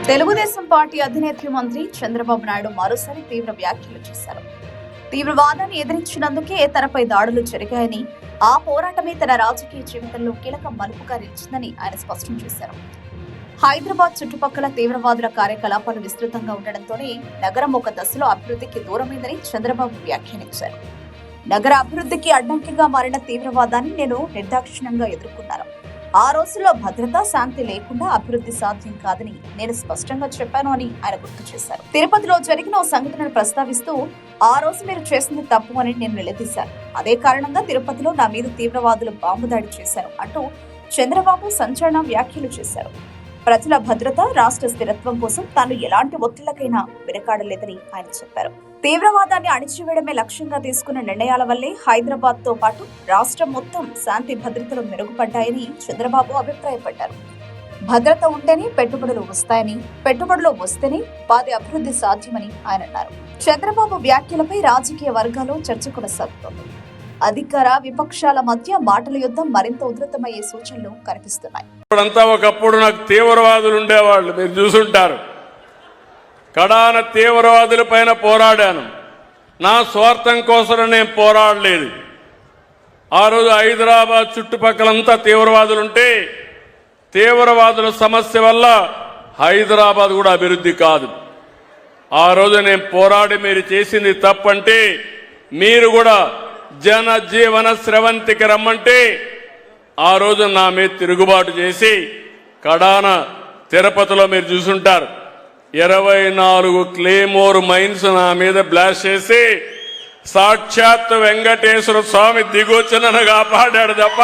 Telugu Desam party అధినేత్రి మంత్రి చంద్రబాబు నాయుడు మరోసారి తీవ్ర వ్యాఖ్యలు చేశారు. తీవ్రవాదాన్ని ఎదిరించినందుకే తనపై దాడులు జరిగాయని, ఆ పోరాటమే తన రాజకీయ జీవితంలో కీలక మలుపుగా నిలిచిందని ఆయన స్పష్టం చేశారు. హైదరాబాద్ చుట్టుపక్కల తీవ్రవాదుల కార్యకలాపాలు విస్తృతంగా ఉండడంతోనే నగరం ఒక దశలో అభివృద్ధికి దూరమైందని చంద్రబాబు వ్యాఖ్యానించారు. నగర అభివృద్ధికి అడ్డంకిగా మారిన తీవ్రవాదాన్ని నేను నిర్దాక్షిణ్యంగా ఎదుర్కొన్నాను. ఆ రోజుల్లో భద్రత, శాంతి లేకుండా అభివృద్ధి సాధ్యం కాదని నేను స్పష్టంగా చెప్పాను అని ఆయన గుర్తు చేశారు. తిరుపతిలో జరిగిన ఓ సంఘటనను ప్రస్తావిస్తూ, ఆ రోజు మీరు చేసింది తప్పు అని నేను నిలదీశాను. అదే కారణంగా తిరుపతిలో నా మీద తీవ్రవాదులు బాంబు దాడి చేశారు అంటూ చంద్రబాబు సంచలన వ్యాఖ్యలు చేశారు. ప్రజల భద్రత, రాష్ట్ర స్థిరత్వం కోసం తాను ఎలాంటి ఒత్తిళ్లకైనా వెనకాడలేదని ఆయన చెప్పారు. తీవ్రవాదాన్ని అణిచివేయడమే లక్ష్యంగా తీసుకున్న నిర్ణయాల వల్లే హైదరాబాద్ తో పాటు రాష్ట్రం మొత్తం శాంతి భద్రతలు మెరుగుపడ్డాయని చంద్రబాబు అభిప్రాయపడ్డారు. భద్రత ఉంటేనే పెట్టుబడులు వస్తాయని, పెట్టుబడులు వస్తేనే పాది అభివృద్ధి సాధ్యమని ఆయన అన్నారు. చంద్రబాబు వ్యాఖ్యలపై రాజకీయ వర్గాల్లో చర్చ కొనసాగుతోంది. అధికార విపక్షాల మధ్య మాటల యుద్ధం మరింత ఉధృతమయ్యే సూచనలు కనిపిస్తున్నాయి. ఇప్పుడంతా ఒకప్పుడు నాకు తీవ్రవాదులు ఉండేవాళ్ళు, మీరు చూసుంటారు. కడాన తీవ్రవాదుల పైన పోరాడాను. నా స్వార్థం కోసం నేను పోరాడలేదు. ఆ రోజు హైదరాబాద్ చుట్టుపక్కలంతా తీవ్రవాదులుంటే, తీవ్రవాదుల సమస్య వల్ల హైదరాబాద్ కూడా అభివృద్ధి కాదు. ఆ రోజు నేను పోరాడి మీరు చేసింది తప్పంటే, మీరు కూడా జనజీవన స్రవంతికి రమ్మంటే ఆ రోజు నా మీద తిరుగుబాటు చేసి కడాన తిరుపతిలో మీరు చూసుంటారు 24 క్లేమోర్ మైన్స్ నా మీద బ్లాస్ట్ చేసి సాక్షాత్ వెంకటేశ్వర స్వామి దిగొచ్చి నన్ను కాపాడాడు తప్ప